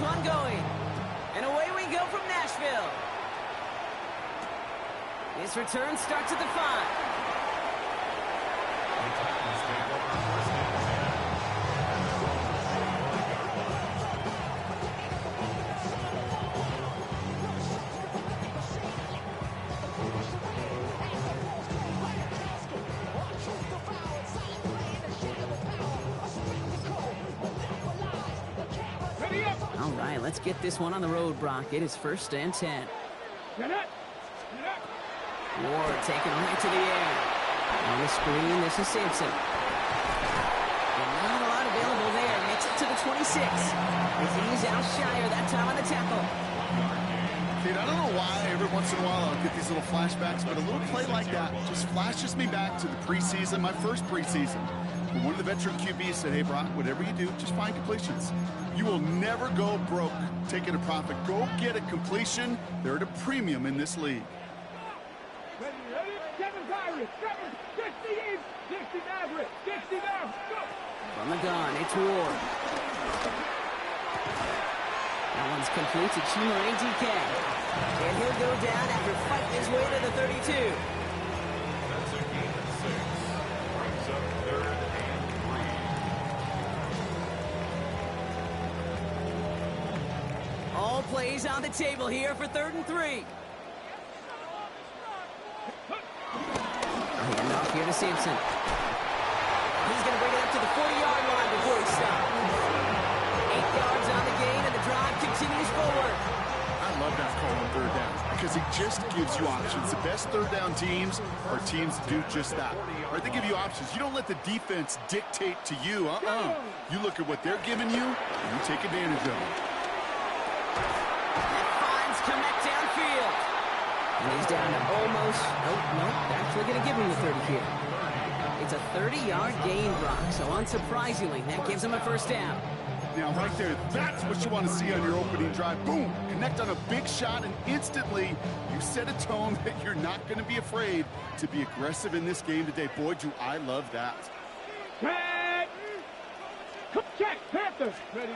this one going. And away we go from Nashville. His return starts at the 5. All right, let's get this one on the road, Brock. It is 1st and 10. Ward taking right to the air. On the screen, this is Sampson. And not a lot available there. Makes it to the 26. As he's out shyer that time on the tackle. Dude, I don't know why every once in a while I'll get these little flashbacks, but a little play like that just flashes me back to the preseason, my first preseason. When one of the veteran QBs said, hey, Brock, whatever you do, just find completions. You will never go broke taking a profit. Go get a completion. They're at a premium in this league. From the gun, it's Ward. That one's complete to Chimere DK. And he'll go down after fighting his way to the 32. That's a gain of 6. Brings up 3rd and 3. All plays on the table here for 3rd and 3. Hand off here to Sampson. He's going to bring it up to the 40-yard line before he stops. 8 yards on the gain, and the drive continues forward. I love that call on 3rd down because it just gives you options. The best 3rd down teams are teams that do just that. Right? They give you options. You don't let the defense dictate to you. You look at what they're giving you, and you take advantage of it. And finds Komet downfield. And he's down to almost, actually going to give him the 30 here. It's a 30-yard gain, Brock, so unsurprisingly, that gives him a 1st down. Now, right there, that's what you want to see on your opening drive. Boom! Connect on a big shot, and instantly, you set a tone that you're not going to be afraid to be aggressive in this game today. Boy, do I love that. Check, Panthers. Ready.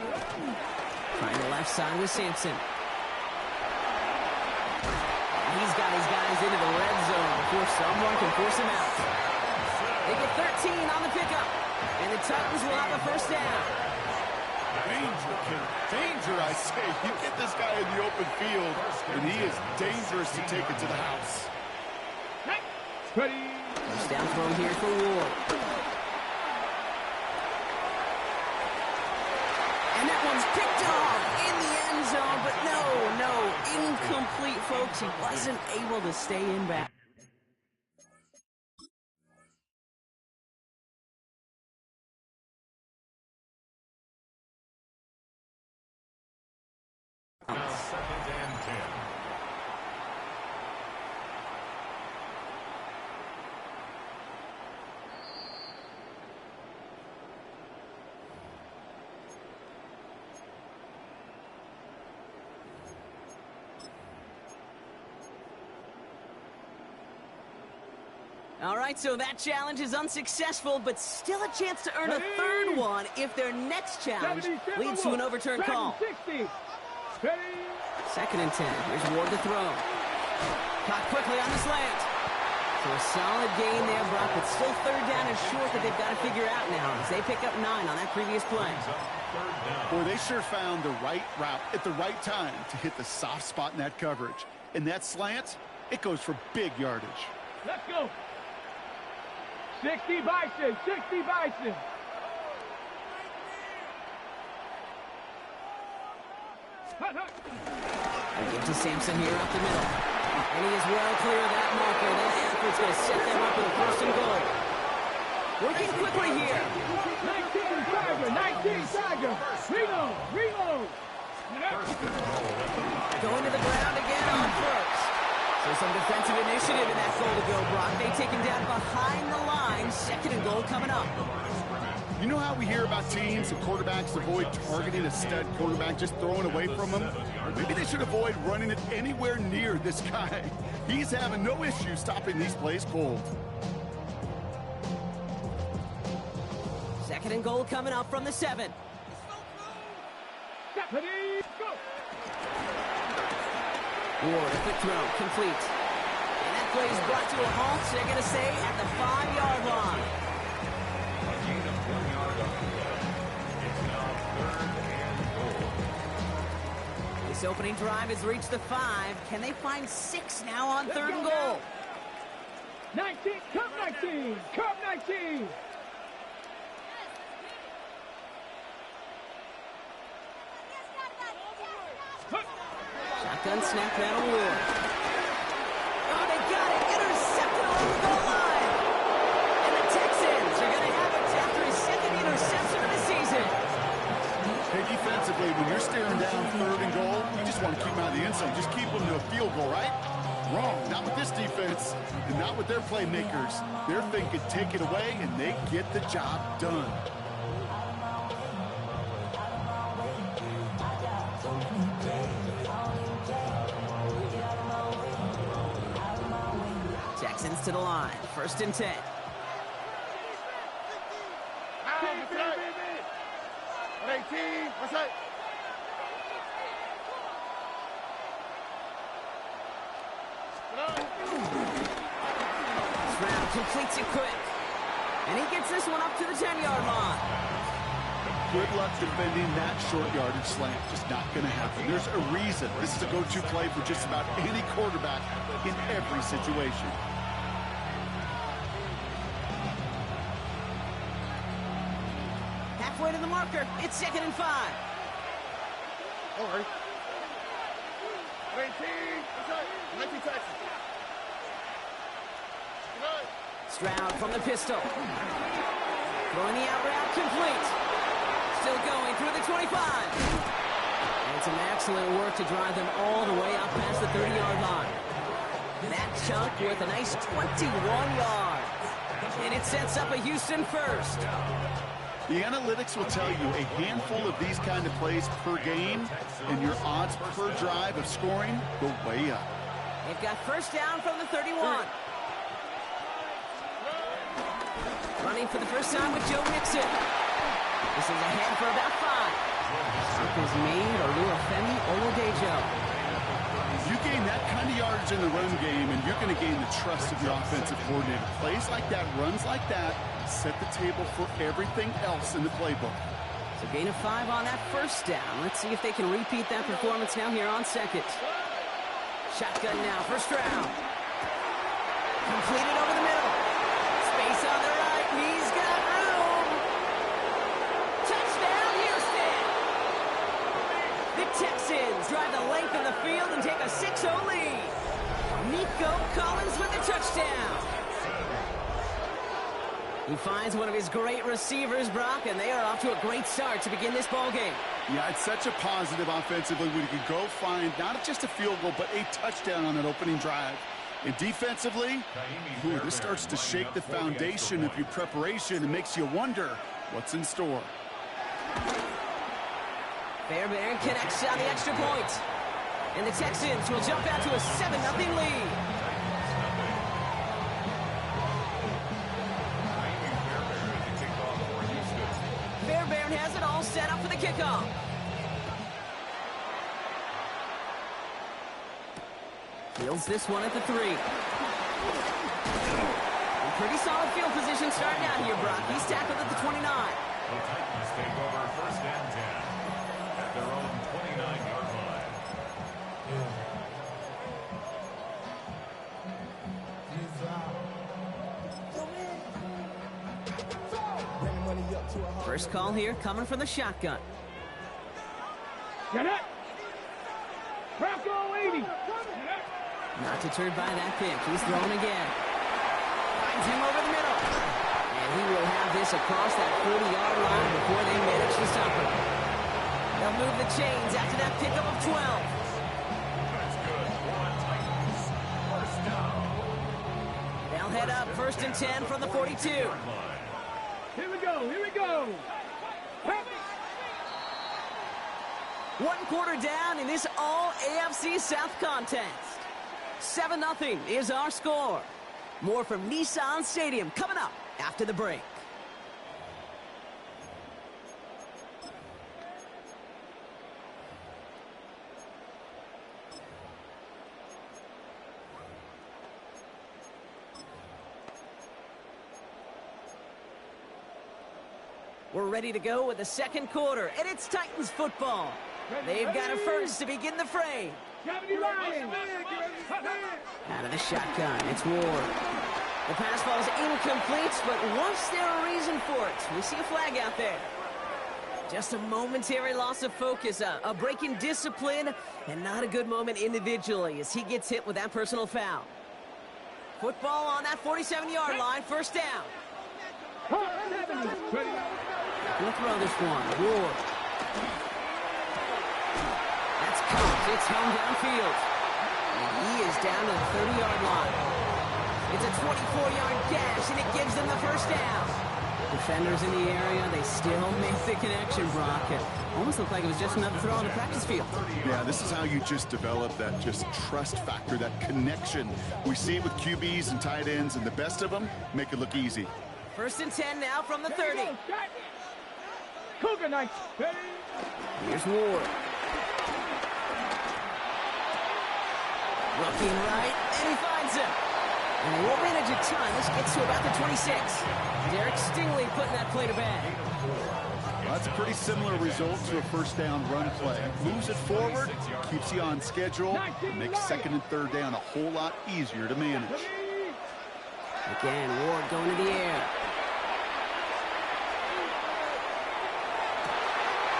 Trying the left side with Sampson. He's got his guys into the red zone before someone can force him out. They get 13 on the pickup, and the Titans will have a 1st down. Danger, kid. Danger, I say. You get this guy in the open field, and he is dangerous to take it to the house. Ready. 1st down throw here for Ward. And that one's picked off in the end zone, but no, incomplete, folks. He wasn't able to stay in back. Now 2nd and 10. All right, so that challenge is unsuccessful, but still a chance to earn a 3rd one if their next challenge leads to an overturned call. 60. 2nd and 10. Here's Ward to throw. Caught quickly on the slant. So a solid gain there, Brock, but still 3rd down is short that they've got to figure out now as they pick up 9 on that previous play. Boy, they sure found the right route at the right time to hit the soft spot in that coverage. And that slant, it goes for big yardage. Let's go. 60 Bison, 60 Bison. They get to Sampson here up the middle. And he is well clear of that marker. That effort's going to set them up with a 1st and goal. Working quickly here. 19 Tiger. Reload. Going to the ground again on 1st. So some defensive initiative in that goal to go, Brock. They take him down behind the line. 2nd and goal coming up. You know how we hear about teams and quarterbacks avoid targeting a stud quarterback, just throwing away from him? Maybe they should avoid running it anywhere near this guy. He's having no issue stopping these plays cold. 2nd and goal coming up from the 7. Ready, go. Ward, a quick throw, complete. And that play is brought to a halt, so they're going to say at the 5-yard line. A gain of 1 yard on the play. It's now 3rd and goal. This opening drive has reached the 5. Can they find 6 now on 3rd and goal? 19, come 19, come 19. Shotgun snap down Ward. Oh, they got it. Intercepted on the goal line. And the Texans are going to have it after his 2nd interception of the season. Hey, defensively, when you're staring down 3rd and goal, you just want to keep them out of the end zone. Just keep them to a field goal, right? Wrong. Not with this defense and not with their playmakers. They're thinking take it away, and they get the job done. Texans to the line. 1st and 10. Stroud completes it quick. And he gets this one up to the 10-yard line. Good luck defending that short yardage slant. Just not going to happen. There's a reason this is a go-to play for just about any quarterback in every situation. Halfway to the marker. It's 2nd and 5. All right. 19, Texas. Stroud from the pistol. Throwing the out route complete. Still going through the 25. And some excellent work to drive them all the way up past the 30-yard line. That chunk with a nice 21 yards. And it sets up a Houston first. The analytics will tell you a handful of these kind of plays per game, and your odds per drive of scoring go way up. They've got 1st down from the 31. Running for the first time with Joe Mixon. This is ahead for about 5. Stop is made Oluwafemi Oladejo. You gain that kind of yardage in the run game, and you're going to gain the trust of your offensive coordinator. Plays like that, runs like that, set the table for everything else in the playbook. So gain of 5 on that 1st down. Let's see if they can repeat that performance now here on 2nd. Shotgun now for Stroud. Completed over the middle. Space on the right. He's got room. Touchdown, Houston. The Texans drive the length of the field and take a 6-0 lead. Nico Collins with the touchdown. He finds one of his great receivers, Brock, and they are off to a great start to begin this ball game. Yeah, it's such a positive offensively when you can go find not just a field goal, but a touchdown on that opening drive. And defensively, this starts to shake the foundation of your preparation and makes you wonder what's in store. Fairbairn connects on the extra point. And the Texans will jump out to a 7-0 lead. Fairbairn has it all set up for the kickoff. Fields this one at the 3. Pretty solid field position starting out here, Brock. He's tackled at the 29. The Titans take over 1st and 10 at their own 29-yard line. First call here coming from the shotgun. Get it. Bronco 80. Not deterred by that pick. He's thrown again. Finds him over the middle. And he will have this across that 40-yard line before they manage to stop him. They'll move the chains after that pickup of 12. That's good. Titans. 1st down. They'll head up 1st and 10 from the 42. Here we go. Here we go. One quarter down in this all-AFC South contest. 7-0 is our score. More from Nissan Stadium coming up after the break. We're ready to go with the second quarter, and it's Titans football. They've got a first to begin the fray. Out of the shotgun, it's Ward. The pass ball is incomplete, but was there a reason for it? We see a flag out there. Just a momentary loss of focus, a break in discipline, and not a good moment individually as he gets hit with that personal foul. Football on that 47-yard line, first down. We'll throw this one. Ward. That's caught. It's home downfield. And he is down to the 30-yard line. It's a 24-yard dash, and it gives them the first down. Defenders in the area, they still make the connection, Brock. It almost looked like it was just another throw on the practice field. Yeah, this is how you just develop that just trust factor, that connection. We see it with QBs and tight ends, and the best of them make it look easy. First and 10 now from the 30. Cougar Knights. Here's Ward. Looking right, and he finds him. And we'll manage a time. This gets to about the 26. Derek Stingley putting that play to bed. Well, that's a pretty similar result to a first down run play. Moves it forward, keeps you on schedule, and makes second and third down a whole lot easier to manage. Again, Ward going to the air.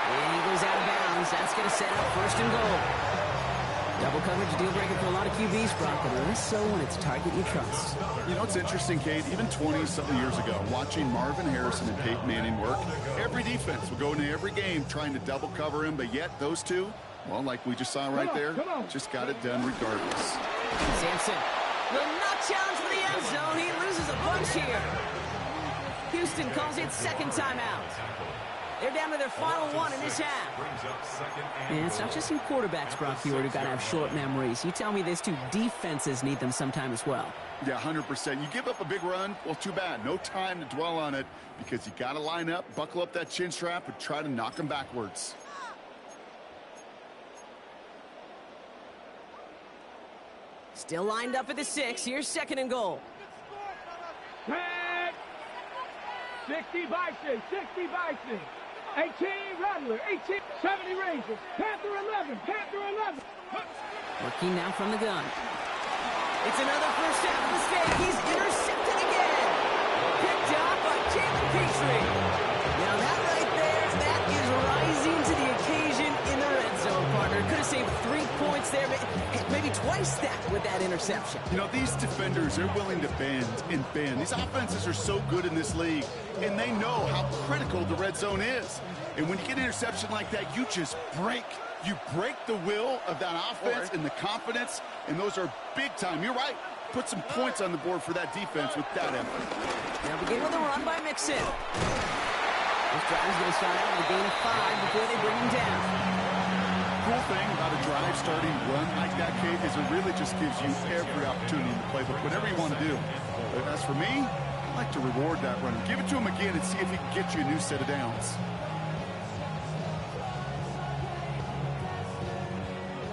And he goes out of bounds. That's going to set up first and goal. Double coverage deal breaker for a lot of QBs, Brock, but less so when it's a target you trust. You know, it's interesting, Kate, even 20-something years ago, watching Marvin Harrison and Peyton Manning work, every defense would go into every game trying to double cover him, but yet those two, well, like we just saw right there, just got it done regardless. Sampson will not challenge for the end zone. He loses a bunch here. Houston calls it second timeout. They're down to their final one in this half. And it's not just in quarterbacks, Brock, who've got to have short memories. You tell me this, too, defenses need them sometime as well. Yeah, 100%. You give up a big run, well, too bad. No time to dwell on it because you got to line up, buckle up that chin strap, and try to knock them backwards. Still lined up at the 6. Here's second and goal. 60 Bison, 60 Bison. 18 Rattler, 18, 70 Rangers, Panther 11, Panther 11. Working now from the gun. It's another first half of the mistake. He's intercepted again. Picked up by Jalen Petrie. Now that right there, that is rising to the occasion in the red zone, partner. Could have saved 3 points there, maybe twice that with that interception. You know, these defenders, they're willing to bend and bend. These offenses are so good in this league, and they know how critical the red zone is. And when you get an interception like that, you just break. You break the will of that offense and the confidence, and those are big time. You're right. Put some points on the board for that defense with that effort. Now begin with a run by Mixon. This drive is going to start out with a gain of 5 before they bring him down. Cool thing about a drive starting run like that, Kate, is it really just gives you every opportunity in the playbook, whatever you want to do. But as for me, I like to reward that runner. Give it to him again and see if he can get you a new set of downs.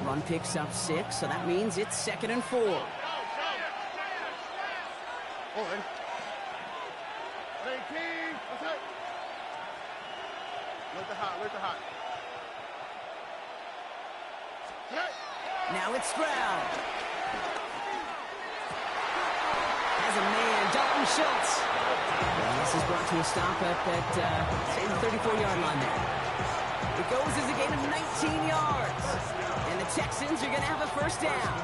Run picks up 6, so that means it's second and 4. All right. 18, that's it. Let the hot. Now it's Stroud. Has a man, Dalton Schultz. Well, this is brought to a stop up at, say, the 34-yard line there. It goes as a gain of 19 yards. And the Texans are going to have a first down.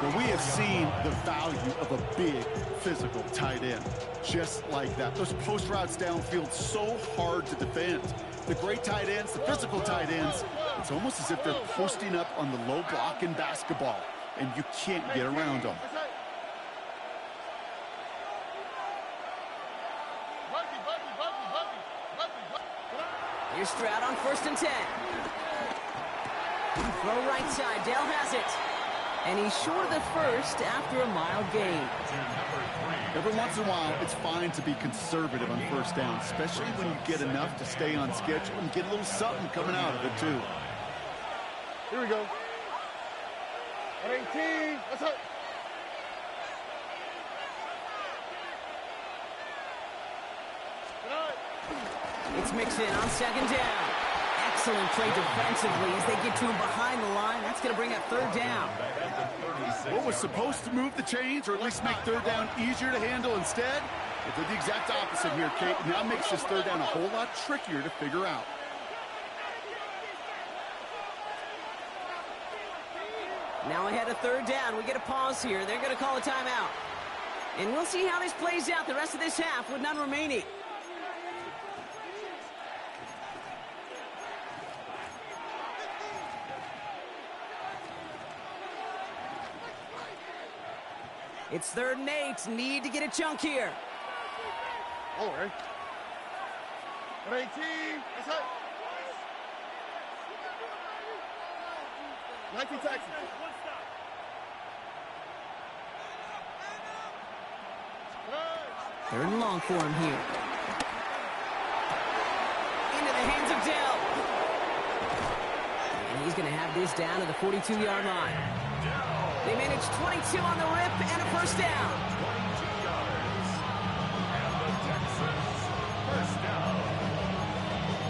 Well, we have seen the value of a big, physical tight end. Just like that. Those post routes downfield, so hard to defend. The great tight ends, the physical tight ends, it's almost as if they're posting up on the low block in basketball, and you can't get around them. Here's Stroud on first and 10. Throw right side, Dale has it. And he's short of the first after a mild gain. Every once in a while, it's fine to be conservative on first down, especially when you get enough to stay on schedule and get a little something coming out of it, too. Here we go. 18, that's it. It's Mixon on second down. Excellent play defensively as they get to him behind the line. That's going to bring up third down. What was supposed to move the chains or at least make third down easier to handle instead? It did the exact opposite here, Kate. Now makes this third down a whole lot trickier to figure out. Now ahead of third down. We get a pause here. They're going to call a timeout. And we'll see how this plays out the rest of this half with none remaining. It's 3rd and 8. Need to get a chunk here. Oh, right. 18. That's it. 19 Texans. Third and long for him here. Into the hands of Dell. And he's going to have this down to the 42-yard line. They manage 22 on the rip and a first down. 22 yards. And the Texans first down.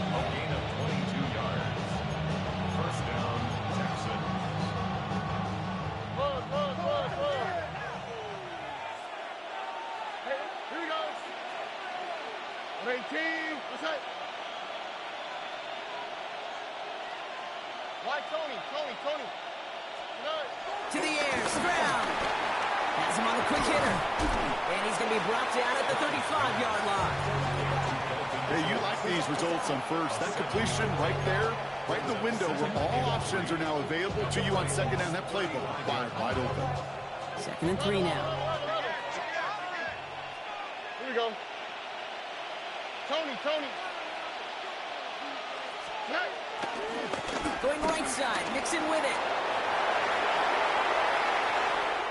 A gain of 22 yards. First down, Texans. Look. Hey, here we go. 18. That's it. Why Tony? To the air, Stroud. Has him on the quick hitter. And he's going to be brought down at the 35-yard line. Hey, you like these results on first. That completion right there, right in the window where all options are now available to you on second down. That playbook wide open. 2nd and 3 now. Here we go. Tony. Hey. Going right side, Mixon with it.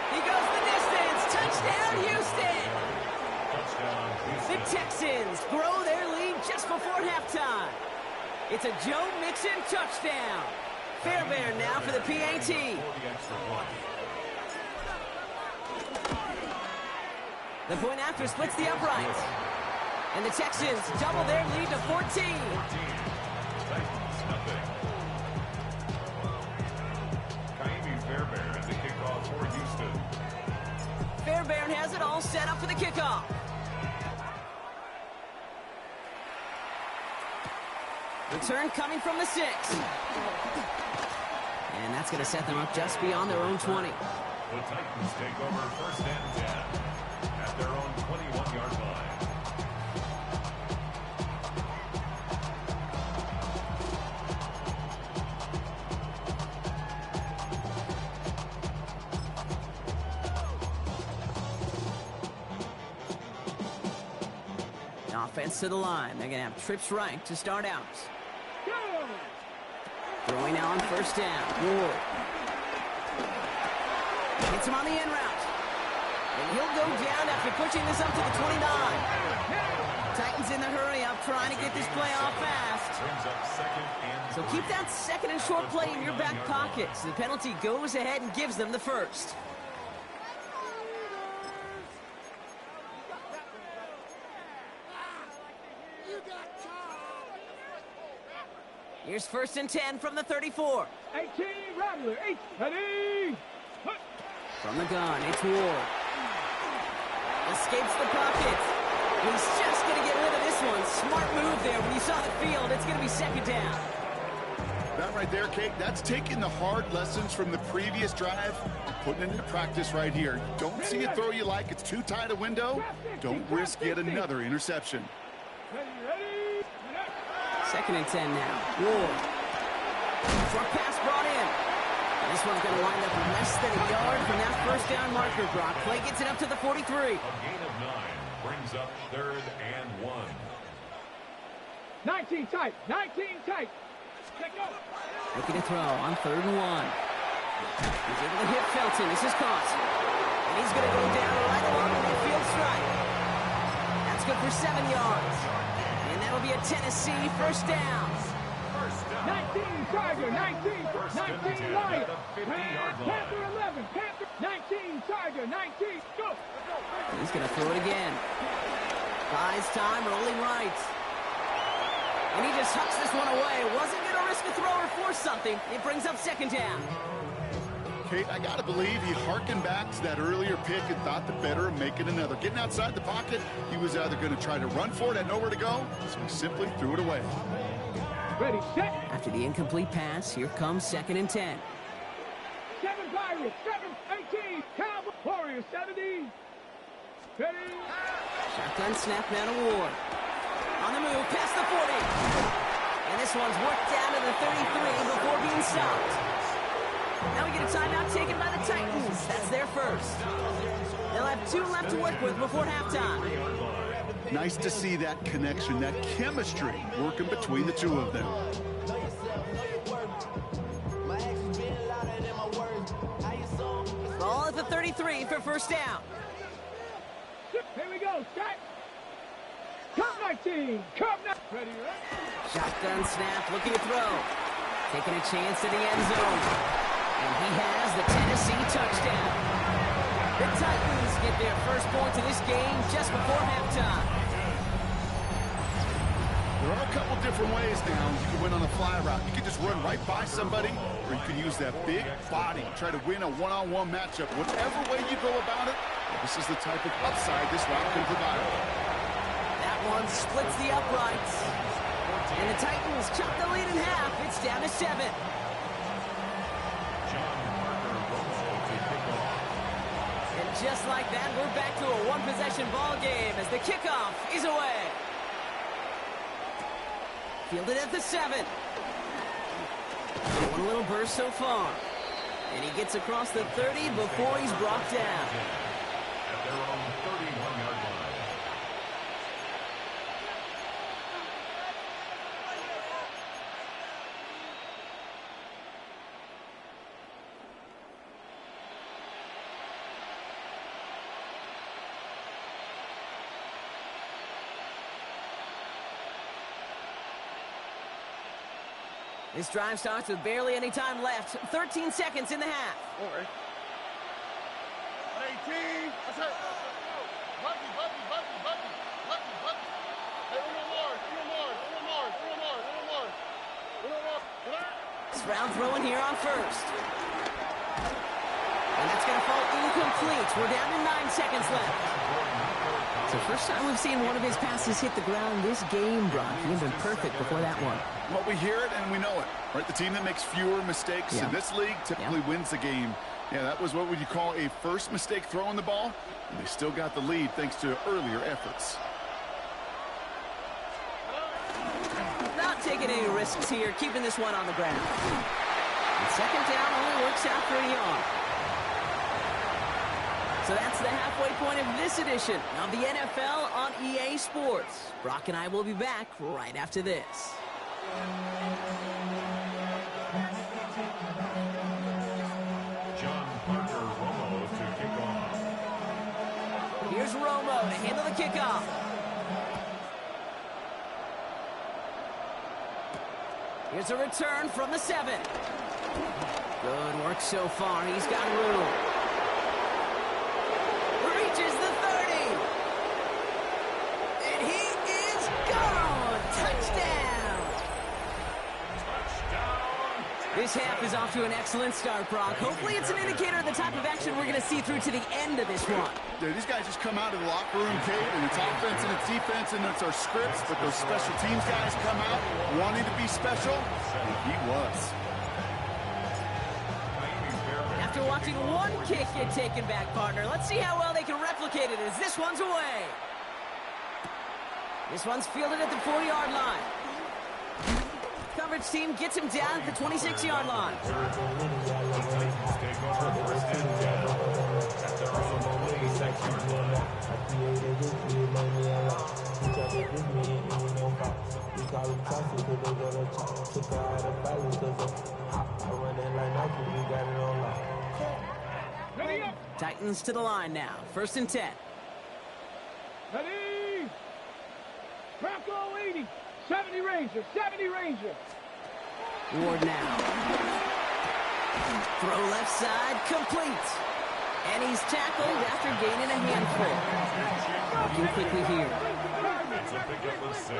He goes the distance. Touchdown, Houston. The Texans grow their lead just before halftime. It's a Joe Mixon touchdown. Fairbairn now for the PAT. The point after splits the uprights. And the Texans double their lead to 14. Fairbairn at the kickoff for Houston. Fairbairn has it all set up for the kickoff. Return coming from the 6. And that's going to set them up just beyond their own 20. The Titans take over first and 10 at their own 21-yard line. Offense to the line. They're going to have trips right to start out. Throwing now on first down. Ward. Hits him on the in route. And he'll go down after pushing this up to the 29. Titans in the hurry up, trying to get this play off fast. So keep that 2nd and short play in your back pocket. So the penalty goes ahead and gives them the first. Here's 1st and 10 from the 34. 18, Rattler, 8, ready. From the gun, it's Ward. Escapes the pocket. He's just going to get rid of this one. Smart move there. When you saw the field, it's going to be 2nd down. That right there, Kate, that's taking the hard lessons from the previous drive and putting it into practice right here. Don't see a throw you like. It's too tight a window. Don't risk yet another interception. Ready. 2nd and 10 now. Ward. Short pass brought in. And this one's going to wind up less than a yard from that first down marker, Brock. Play gets it up to the 43. A gain of 9 brings up 3rd and 1. 19 tight. Check go. Looking to throw on 3rd and 1. He's able to hit Felton. This is caught. And he's going to go down right along the midfield stripe. That's good for 7 yards. And that'll be a Tennessee first down. 19 Tiger, 19 Lion. Panther 11, Panther 19 Tiger, 19, go. He's going to throw it again. Buys time, rolling right. And he just hucks this one away. Wasn't going to risk a throw or force something. It brings up second down. Kate, I got to believe he harkened back to that earlier pick and thought the better of making another. Getting outside the pocket, he was either going to try to run for it, had nowhere to go, so he simply threw it away. Ready, set. After the incomplete pass, here comes 2nd and 10. 7 Pirates, 7, 18, Cowboys, Warriors, 70. Ready. Shotgun snap now to Ward. On the move, past the 40. And this one's worked down to the 33 before being stopped. Now we get a timeout taken by the Titans. That's their first. They'll have 2 left to work with before halftime. Nice to see that connection, that chemistry working between the two of them. Ball at the 33 for first down. Here we go, set. Come 19, come 19. Ready, right? Shotgun snap, looking to throw. Taking a chance to the end zone. And he has the Tennessee touchdown. The Titans get their first point to this game just before halftime. There are a couple different ways now you can win on a fly route. You can just run right by somebody, or you can use that big body, try to win a one-on-one matchup. Whatever way you go about it, this is the type of upside this route can provide. That one splits the uprights. And the Titans chop the lead in half. It's down to 7. And just like that, we're back to a one-possession ball game as the kickoff is away. Fielded at the 7. One little burst so far. And he gets across the 30 before he's brought down. At their own 31-yard line. This drive starts with barely any time left. 13 seconds in the half. All right. 18. That's it. Bucky. Hey, one more. It's round throwing here on first. And that's going to fall incomplete. We're down to 9 seconds left. It's the first time we've seen one of his passes hit the ground this game, Brock. He's been perfect before that one. Well, we hear it and we know it, right? The team that makes fewer mistakes in this league typically wins the game. Yeah, that was what would you call a first mistake throwing the ball, and they still got the lead thanks to earlier efforts. Not taking any risks here, keeping this one on the ground. And second down only works out for a yard. So that's the halfway point of this edition of the NFL on EA Sports. Brock and I will be back right after this. John Parker Romo to kick off. Here's Romo to handle the kickoff. Here's a return from the 7. Good work so far. He's got room. Reaches the 30. And he is gone. Touchdown. This half is off to an excellent start, Brock. Hopefully it's an indicator of the type of action we're going to see through to the end of this one. Yeah, these guys just come out of the locker room, Kate, and it's offense and it's defense and it's our scripts, but those special teams guys come out wanting to be special, and he was. After watching one kick get taken back, partner, let's see how well they can replicate it as this one's away. This one's fielded at the 40-yard line. Coverage team gets him down at the 26-yard line. Take over first and 10 at their own 26-yard line. Ready up. Titans to the line now. First and 10. Ready. Bronco 80. 70 Ranger. 70 Ranger. Ward now. Throw left side, complete. And he's tackled after gaining a handful. Looking quickly here. It's a pickup of 6.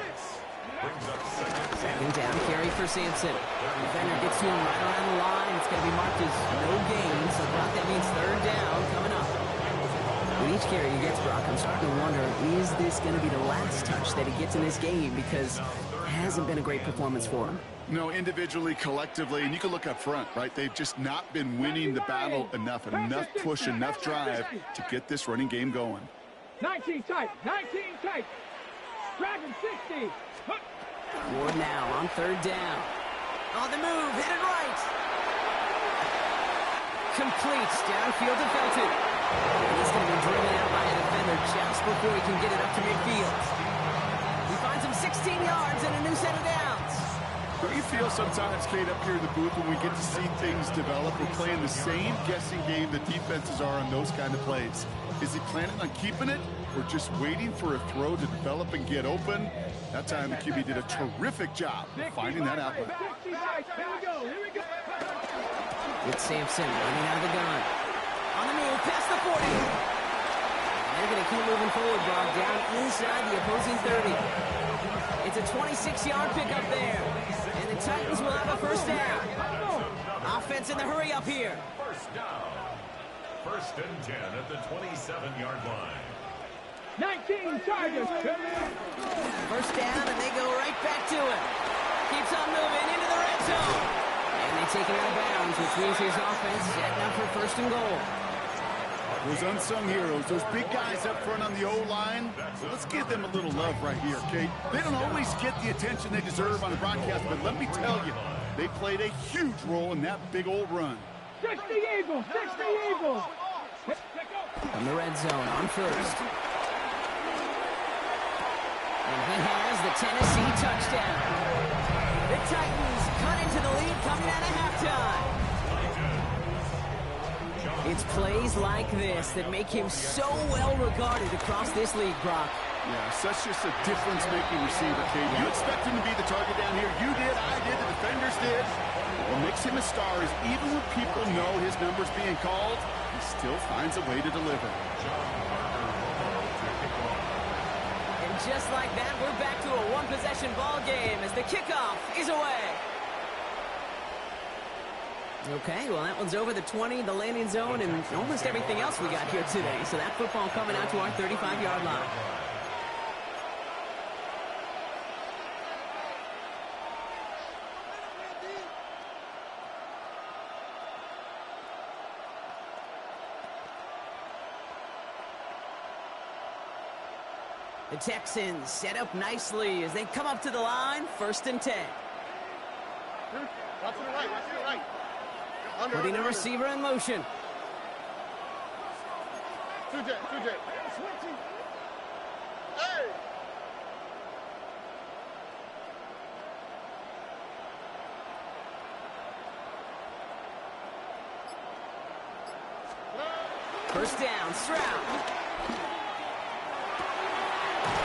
Brings up second. Second down carry for Sampson. Defender gets to him right around the line. It's going to be marked as no gain. So Brock, that means third down coming up. With each carry he gets, Brock, I'm starting to wonder, is this going to be the last touch that he gets in this game? Because it hasn't been a great performance for him. No, individually, collectively, and you can look up front, right? They've just not been winning the battle enough push, enough drive to get this running game going. 19 tight, 19 tight. Dragon 60. Ward now on third down. On the move, hit it right. Completes downfield to Felton. And he's going to be driven out by a defender just before he can get it up to midfield. He finds him 16 yards and a new set of downs. Don't you feel sometimes, Kate, up here in the booth when we get to see things develop, we're playing the same guessing game the defenses are on those kind of plays? Is he planning on keeping it or just waiting for a throw to develop and get open? That time the QB did a terrific job of finding that outlet. Here we go, here we go. With Sampson running out of the gun. On the move, past the 40. They're going to keep moving forward, Brock, down inside the opposing 30. It's a 26-yard pickup there. And the Titans will have a first down. Offense in the hurry up here. First down. First and 10 at the 27-yard line. 19 Tigers. First down, and they go right back to it. Keeps on moving into the red zone. And they take it out of bounds, which means his offense setting up for first and goal. Those unsung heroes, those big guys up front on the O-line, let's give them a little love right here, Kate. They don't always get the attention they deserve on the broadcast, but let me tell you, they played a huge role in that big old run. 60 Eagles, 60 Eagles. From the red zone on first. And he has the Tennessee touchdown. The Titans cut into the lead coming out of halftime. It's plays like this that make him so well regarded across this league, Brock. Yeah, such just a difference-making receiver, Kate. You expect him to be the target down here. You did, I did, the defenders did. What makes him a star is even when people know his number's being called, he still finds a way to deliver. And just like that, we're back to a one-possession ball game as the kickoff is away. Okay, well, that one's over the 20, the landing zone, and almost everything else we got here today. So that football coming out to our 35-yard line. The Texans set up nicely as they come up to the line, 1st and 10. Watch to the right, watch to the right. Putting a receiver in motion. 2J. Hey! First down, Stroud.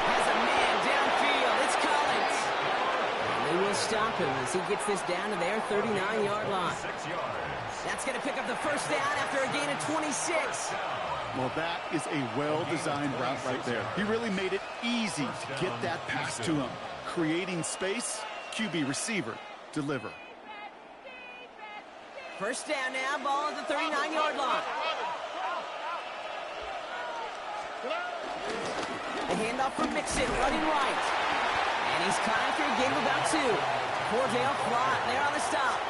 Has a man downfield. It's Collins. And they will stop him as he gets this down to their 39-yard line. 6 yards. That's going to pick up the first down after a gain of 26. Well, that is a well-designed route right there. He really made it easy to get that pass to him. Creating space, QB receiver, deliver. First down now, ball at the 39-yard line. The handoff from Mixon, running right. And he's caught after a gain of about 2. Cordell Flott there on the stop.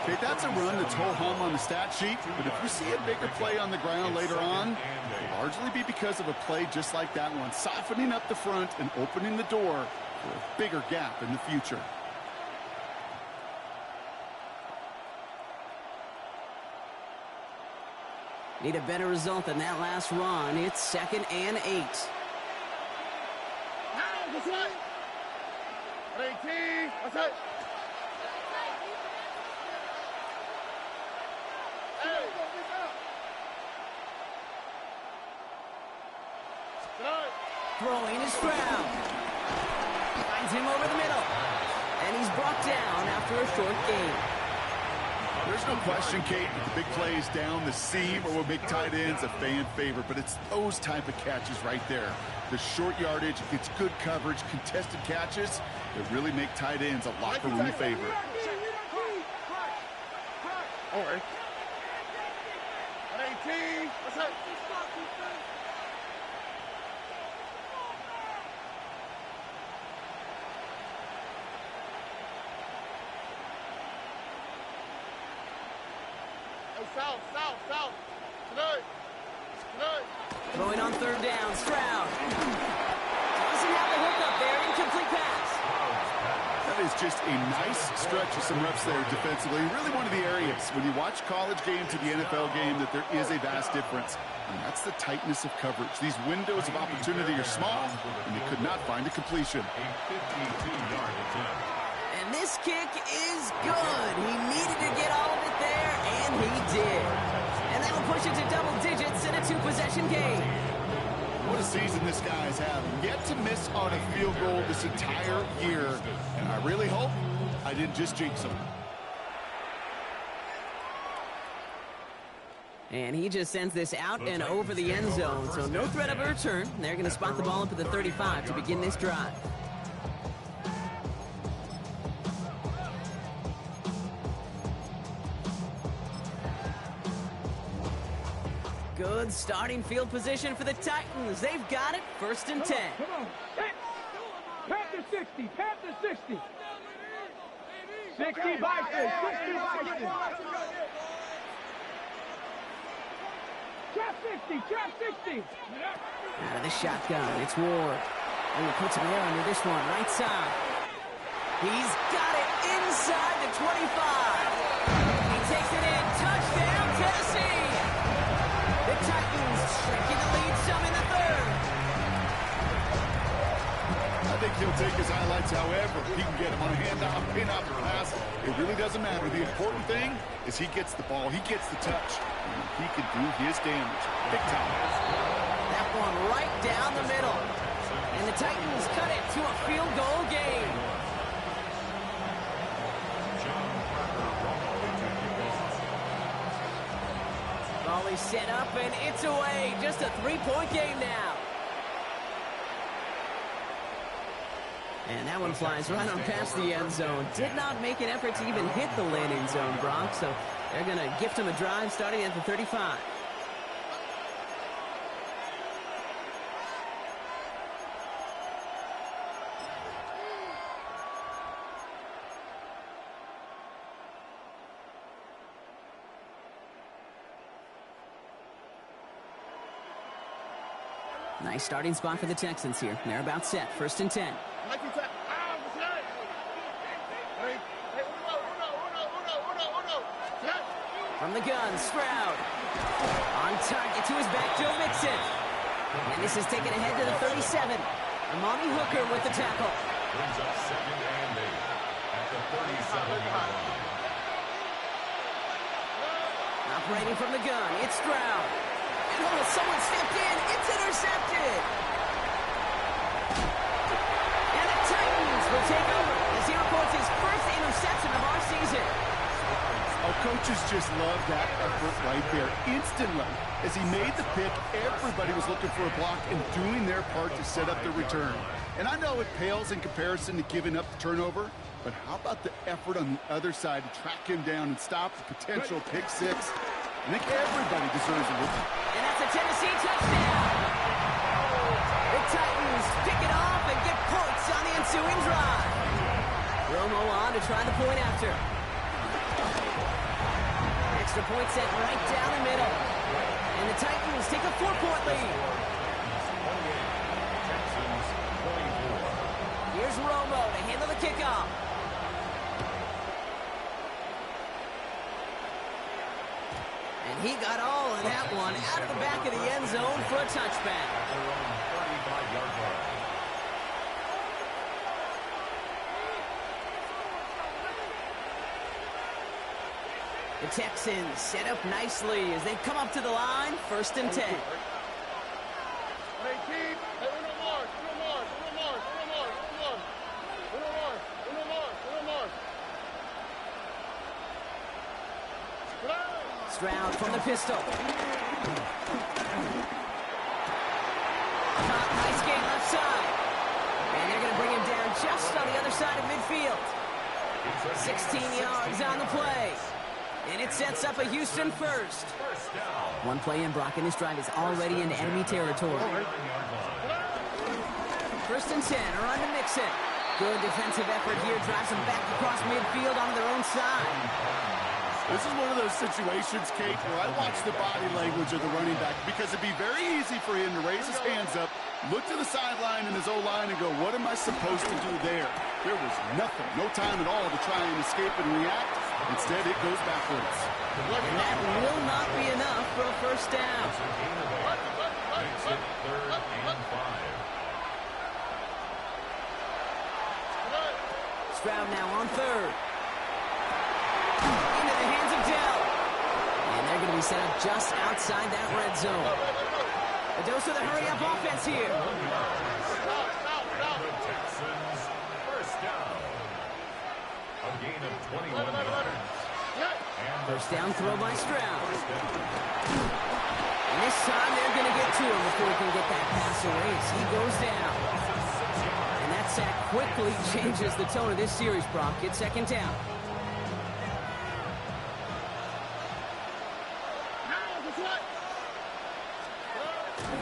Okay, that's a run that's ho-hum on the stat sheet, but if we see a bigger play on the ground later on, it'll largely be because of a play just like that one, softening up the front and opening the door for a bigger gap in the future. Need a better result than that last run. It's 2nd and 8. That's right. 18. That's it. Hey. Throwing is Stroud. Finds him over the middle. And he's brought down after a short gain. There's no question, Kate, that the big plays down the seam or will make tight ends a fan favorite, but it's those type of catches right there. The short yardage, gets good coverage, contested catches that really make tight ends a locker room favorite. All right. 18. What's up? South. Tonight. Throwing on third down, Stroud. Doesn't have the hook up there, incomplete pass. That is just a nice stretch of some reps there defensively. Really one of the areas when you watch college game to the NFL game that there is a vast difference. And that's the tightness of coverage. These windows of opportunity are small, and they could not find a completion. A 52-yard attempt. And this kick is good. He needed to get all of it there, and he did. And that will push it to double digits in a two-possession game. What a season this guy is having. Yet to miss on a field goal this entire year. And I really hope I didn't just jinx him. And he just sends this out and over the end zone. So no threat of a return. They're going to spot the ball up at the 35 to begin this drive. Good starting field position for the Titans. They've got it, 1st and 10. Come on. Panther 60. Panther 60. 60 Bison. 60 Bison. Trap 60. Trap 60. Out of the shotgun, it's Ward. Oh, he puts him there under this one, right side. He's got it inside the 25. He takes it in. Touchdown, Tennessee. The Titans shrinking the lead some in the third. I think he'll take his highlights however he can get him on a handoff, pin up, pass. It really doesn't matter. The important thing is he gets the ball, he gets the touch, and he can do his damage. Big time. That one right down the middle. And the Titans cut it to a field goal game. Ball is set up and it's away. Just a 3-point game now. And that one flies right on past the end zone. Did not make an effort to even hit the landing zone, Brock. So they're going to gift him a drive starting at the 35. Nice starting spot for the Texans here. They're about set. 1st and 10. From the gun, Stroud. On target to his back, Joe Mixon. And this is taken ahead to the 37. Amani Hooker with the tackle. Brings up 2nd and 8 at the 37-yard line. Operating from the gun, it's Stroud. And oh, someone stepped in. It's intercepted. And the Titans will take over as he reports his first interception of our season. Oh, coaches just love that effort right there. Instantly, as he made the pick, everybody was looking for a block and doing their part to set up the return. And I know it pales in comparison to giving up the turnover, but how about the effort on the other side to track him down and stop the potential pick six? I think everybody deserves a win. And that's a Tennessee touchdown. The Titans pick it off and get points on the ensuing drive. Romo on to try the point after. Extra point set right down the middle. And the Titans take a 4-point lead. Texans 24. Here's Romo to handle the kickoff. And he got all of that one out of the back of the end zone for a touchback. At their own 35-yard line. The Texans set up nicely as they come up to the line, 1st and 10. Stroud from the pistol. Nice game left side. And they're going to bring him down just on the other side of midfield. 16 yards on the play. And it sets up a Houston first. One play in, Brock, and this drive is already in enemy territory. First and 10, or on to Mixon. Good defensive effort here, drives them back across midfield onto their own side. This is one of those situations, Kate, where I watch the body language of the running back because it'd be very easy for him to raise his hands up, look to the sideline in his O-line and go, what am I supposed to do there? There was nothing, no time at all to try and escape and react. Instead, it goes backwards. And that will not be enough for a first down. Makes it 3rd and 5. Stroud now on 3rd. Into the hands of Dell. And they're going to be set up just outside that red zone. A dose of the hurry-up offense here. The Texans, first down. A gain of 21 yards. First down throw by Stroud. And this time they're going to get to him before he can get that pass away as he goes down. And that sack quickly changes the tone of this series, Brock. It's 2nd down.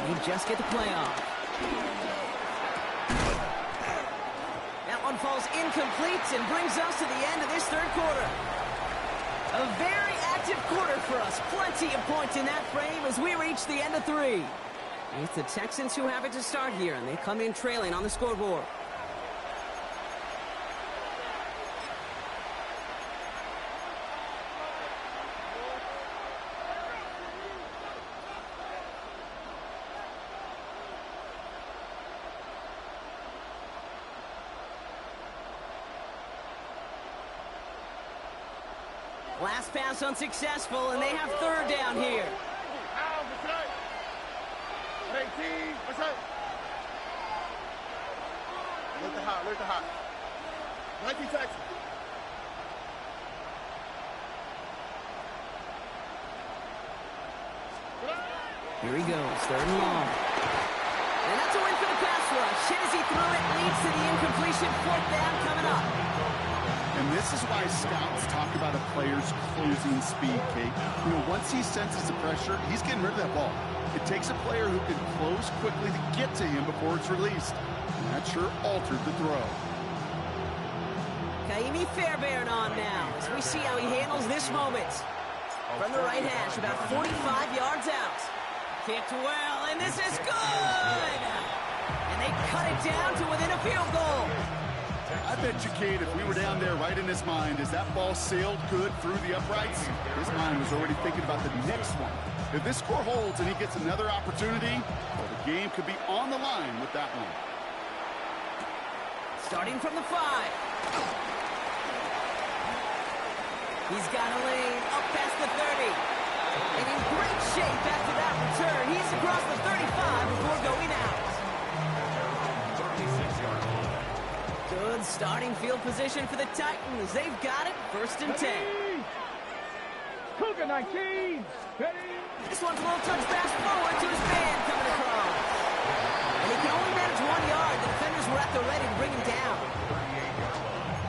They just get the play off. That one falls incomplete and brings us to the end of this 3rd quarter. A very active quarter for us. Plenty of points in that frame as we reach the end of 3. It's the Texans who have it to start here, and they come in trailing on the scoreboard. Last pass unsuccessful, and they have 3rd down here. Look the hot. 19 Texans. Here he goes, 3rd and long. And that's a win for the pass rush. Hit as he threw it, leads to the incompletion. 4th down coming up. And this is why scouts talk about a player's closing speed, Kate. You know, once he senses the pressure, he's getting rid of that ball. It takes a player who can close quickly to get to him before it's released. And that sure altered the throw. Kaimi Fairbairn on now as we see how he handles this moment. From the right hash, about 45 yards out. Kicked well, and this is good! And they cut it down to within a field goal. I bet you, Kate, if we were down there right in his mind, as that ball sailed good through the uprights, his mind was already thinking about the next one. If this score holds and he gets another opportunity, well, the game could be on the line with that one. Starting from the 5. He's got a lane up past the 30. And in great shape after that return. He's across the 35 before going out. 36-yard line. Good starting field position for the Titans. They've got it, 1st and 10. Cougar 19. Ready? This one's a little touch pass forward to his man coming across. And he can only manage 1 yard. The defenders were at the ready to bring him down. 38-yard line.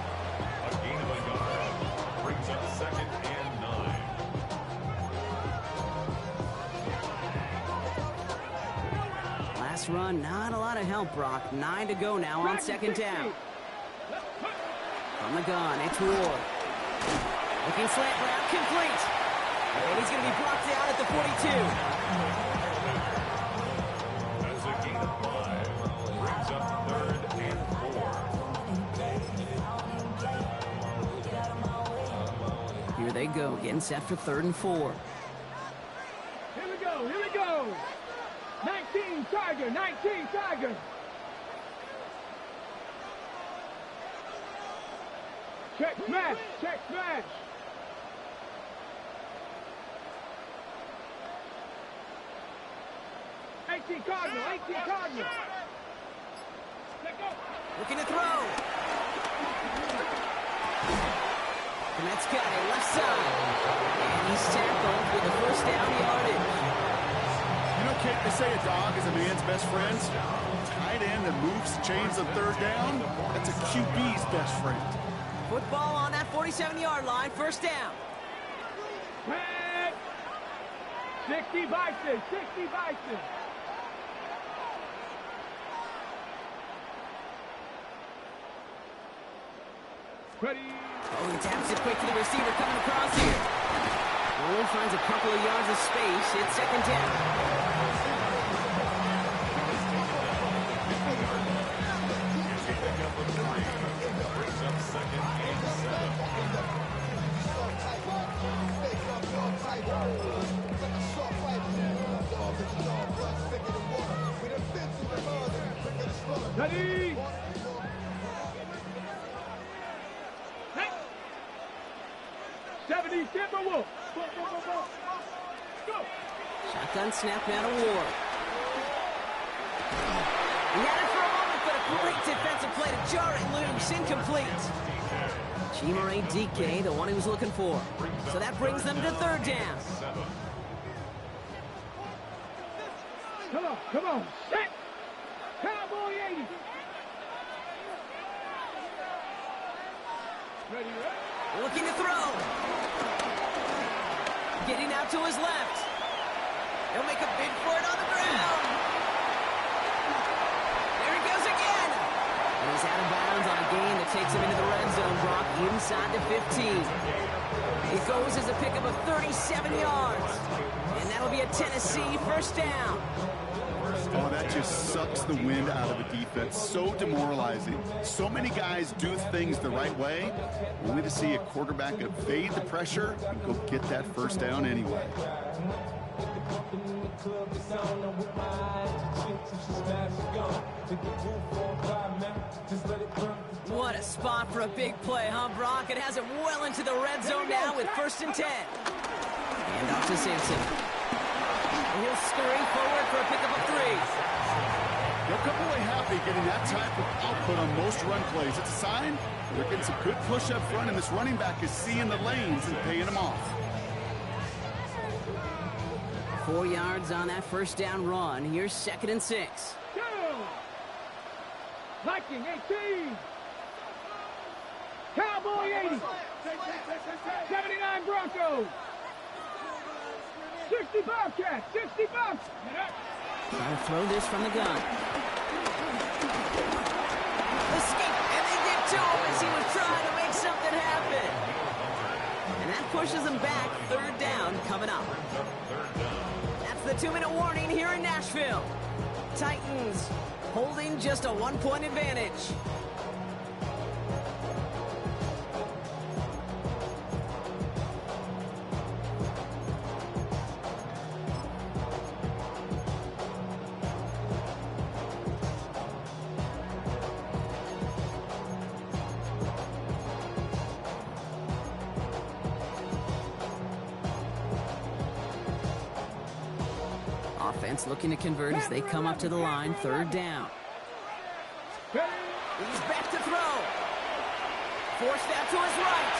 A gain of a yard. Brings up 2nd and 9. Last run, not a lot of help, Brock. 9 to go now on 2nd down. From the gun, it's Ward. Looking slant route, complete. And he's going to be brought down at the 42. That's a gain of 5. Brings up 3rd and 4. Here they go, getting set for 3rd and 4. Here we go. 19 Tiger, 19 Tiger. Check smash. 18 Cardinal. Looking to throw. Met's got it left side. And he's tackled with the first down yardage. You know, Kate, they say a dog is a man's best friend. Tight end that moves chains on third down, that's a QB's best friend. Football on that 47-yard line, first down. Red. 60 Bison, 60 Bison. Ready. Oh, he taps it quick to the receiver coming across here. Only finds a couple of yards of space. It's second down. Ready. Hey. 70 Timberwolves. Go. Shotgun snap now to Ward. He had it for a moment, but a great defensive play to jar it loose. Incomplete. Chimere DK, the one he was looking for. So that brings them to third down. Come on. Set. Cowboy 80. Ready. Looking to throw. Getting out to his left. He'll make a bid for it on the ground. There he goes again. And he's out of bounds on a gain that takes him into the red zone, Brock, inside the 15. It goes as a pickup of 37 yards. And that'll be a Tennessee first down. Oh, that just sucks the wind out of a defense. So demoralizing. So many guys do things the right way, only to see a quarterback evade the pressure and go get that first down anyway. What a spot for a big play, huh, Brock? It has it well into the red zone now with 1st and 10. And off to Simpson. And he'll scurry forward for a pickup of 3. They'll come away happy getting that type of output on most run plays. It's a sign they're getting some good push up front, and this running back is seeing the lanes and paying them off. 4 yards on that first down run. Here's 2nd and 6. Go. Viking 18. Cowboy 80. 79 Broncos. 60 Bobcats. 60 Bobcats. Trying to throw this from the gun. Escape, and they get to him as he was trying to make something happen. And that pushes him back. 3rd down coming up. That's the 2-minute warning here in Nashville. Titans holding just a 1-point advantage. Offense looking to convert as they come up to the line. 3rd down. He's back to throw. Forced out to his right.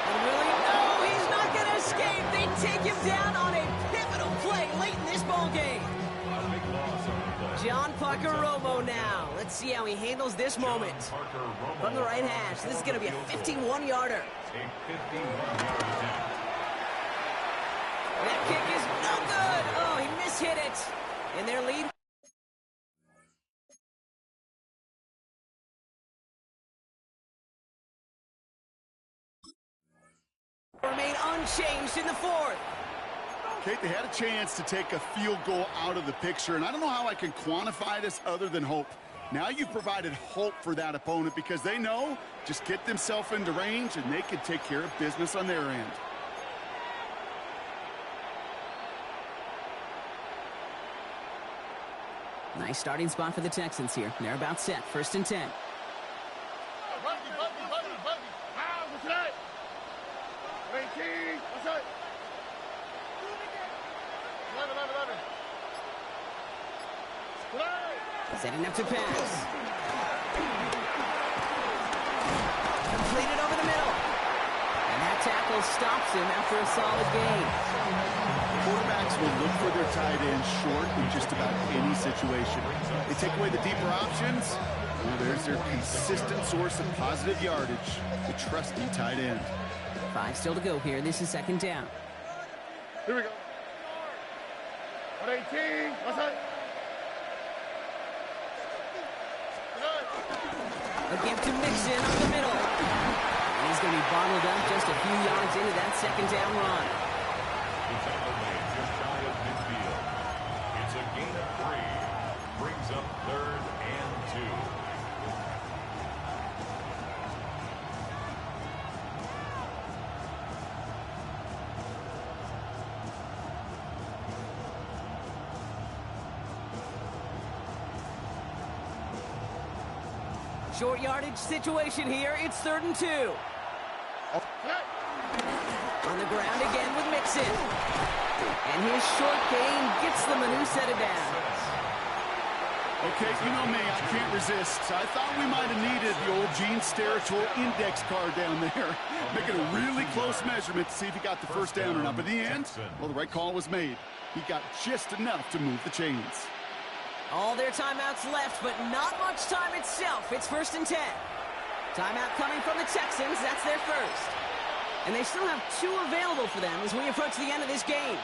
And William, no, he's not going to escape. They take him down on a pivotal play late in this ball game. John Parker Romo now. Let's see how he handles this moment. From the right hash, this is going to be a 51-yarder. That kick is no good. Oh, he mishit it. And their lead. Remain unchanged in the 4th. Kate, they had a chance to take a field goal out of the picture, and I don't know how I can quantify this other than hope. Now you've provided hope for that opponent because they know just get themselves into range and they can take care of business on their end. Nice starting spot for the Texans here. They're about set. 1st and 10. Buddy. Wow, what's that? 18. What's that? 11. Setting up to pass. Completed over the middle. still stops him after a solid gain. Quarterbacks will look for their tight end short in just about any situation. They take away the deeper options. Well, there's their consistent source of positive yardage, the trusty tight end. 5 still to go here. This is second down. Here we go. 118. What's that? A give to Mixon up the middle. And he's going to be bottled up just a few yards into that second down run. It's on the way, just shy of midfield. It's a gain of 3. Brings up 3rd and 2. Short yardage situation here. It's 3rd and 2. On the ground again with Mixon. And his short gain gets them a new set of downs. Okay, you know me, I can't resist. I thought we might have needed the old Gene Steratore index card down there. Making a really close measurement to see if he got the first down or not. But in the end, well, the right call was made. He got just enough to move the chains. All their timeouts left, but not much time itself. It's 1st and 10. Timeout coming from the Texans. That's their first. And they still have 2 available for them as we approach the end of this game.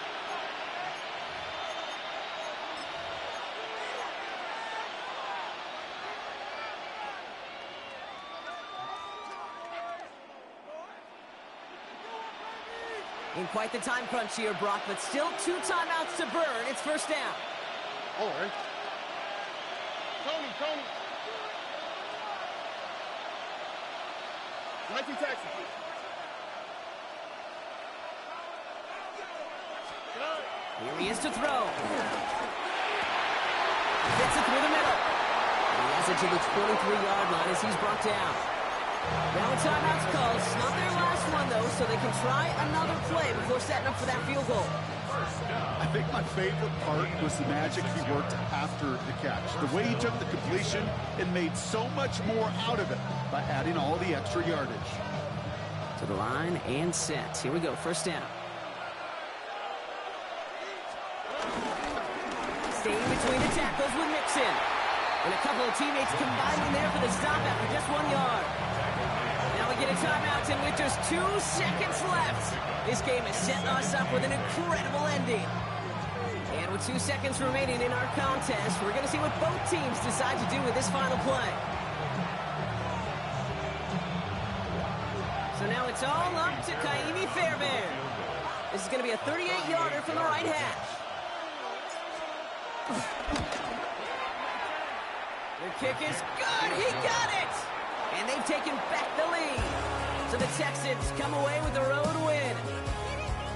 In quite the time crunch here, Brock, but still 2 timeouts to burn. It's 1st down. All right. Tony. 19 Texas. Here he is to throw. Gets it through the middle. He has it to the 23-yard line as he's brought down. Now a timeout's called. It's not their last one, though, so they can try another play before setting up for that field goal. I think my favorite part was the magic he worked after the catch. The way he took the completion and made so much more out of it by adding all the extra yardage. To the line and set. Here we go, 1st down. Staying between the tackles with Mixon. And a couple of teammates combining there for the stop after just 1 yard. Now we get a timeout, and with just 2 seconds left, this game is setting us up with an incredible ending. And with 2 seconds remaining in our contest, we're going to see what both teams decide to do with this final play. So now it's all up to Kaimi Fairbairn. This is going to be a 38-yarder from the right hash. The kick is good. He got it. And they've taken back the lead. So the Texans come away with the road win.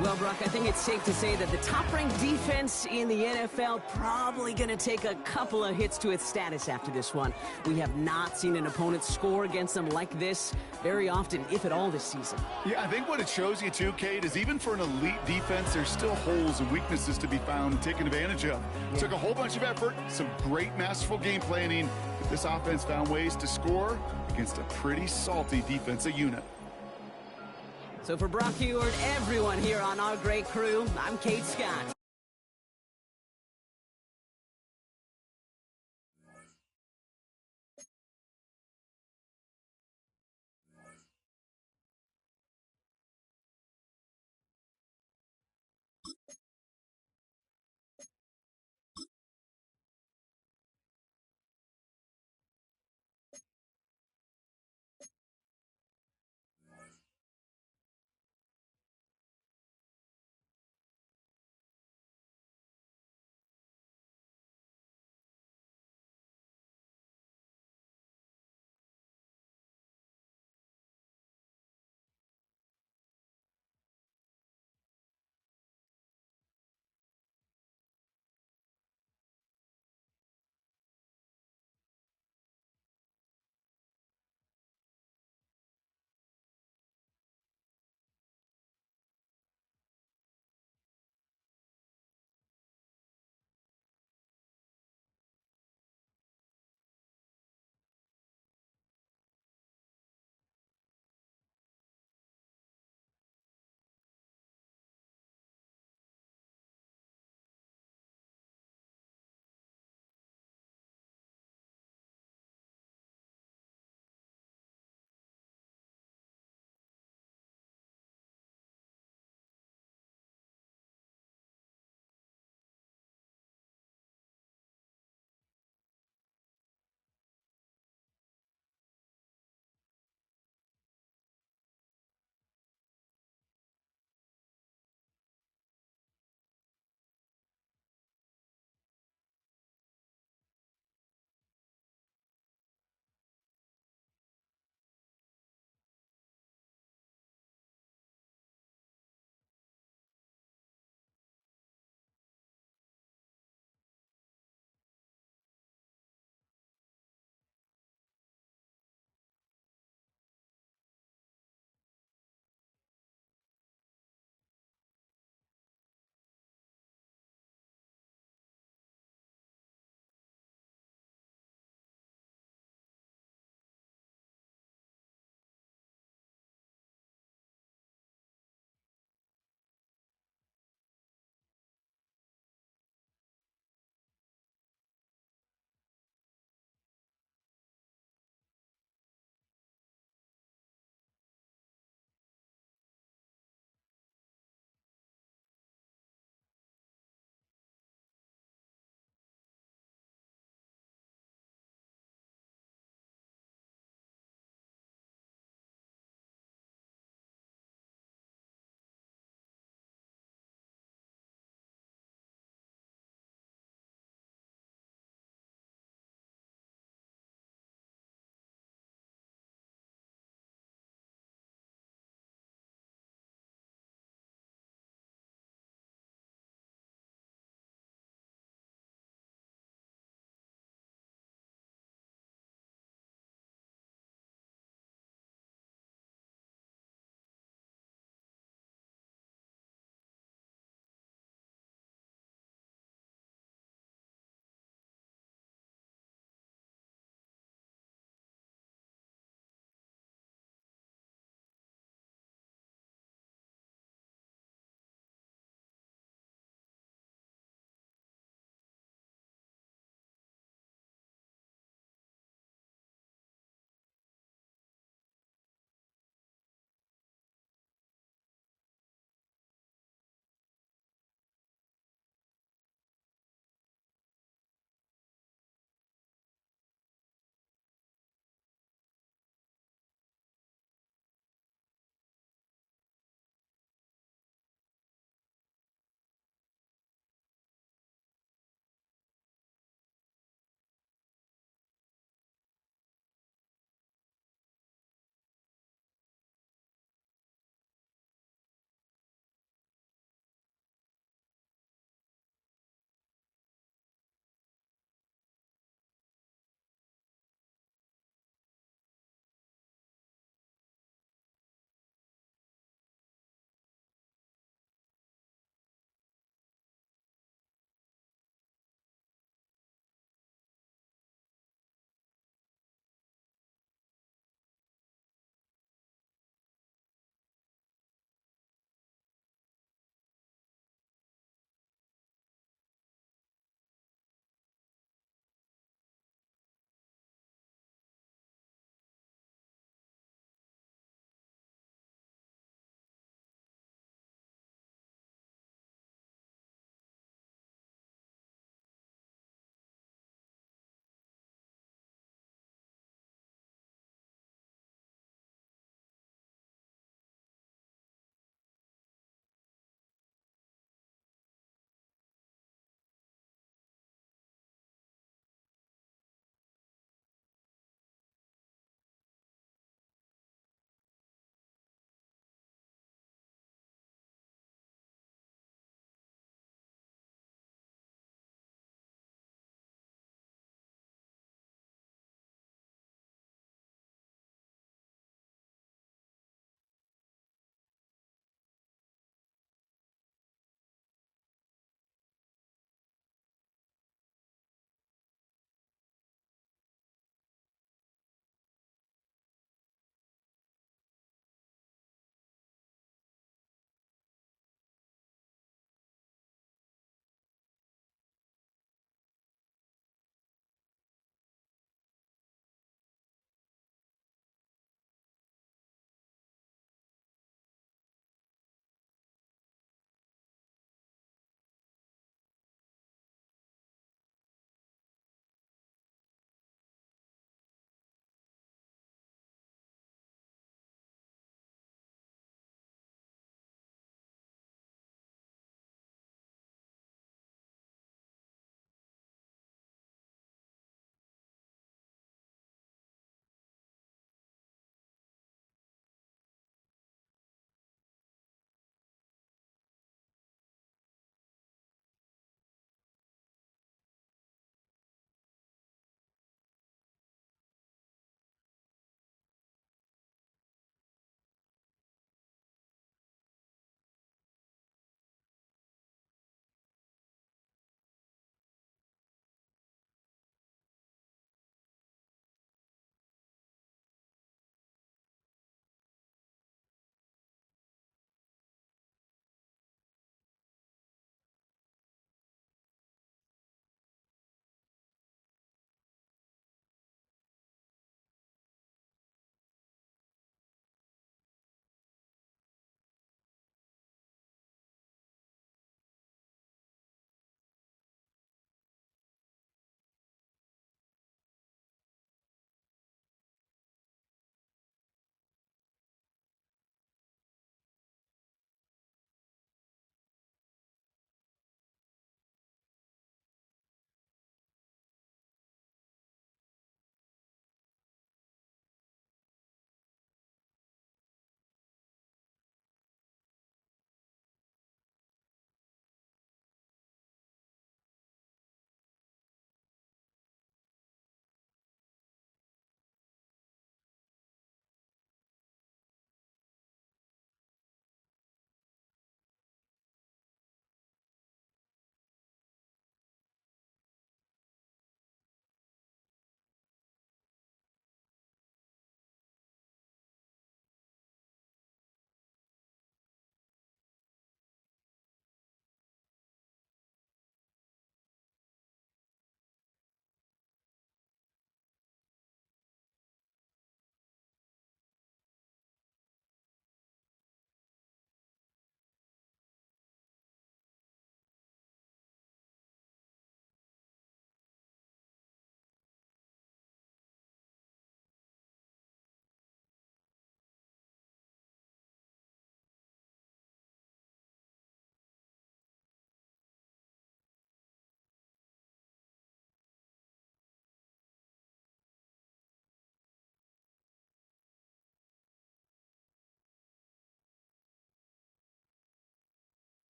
Well, Brock, I think it's safe to say that the top-ranked defense in the NFL probably going to take a couple of hits to its status after this one. We have not seen an opponent score against them like this very often, if at all, this season. Yeah, I think what it shows you, too, Kate, is even for an elite defense, there's still holes and weaknesses to be found and taken advantage of. Yeah. Took a whole bunch of effort, some great masterful game planning. This offense found ways to score against a pretty salty defensive unit. So for Brock Huard, everyone here on our great crew, I'm Kate Scott.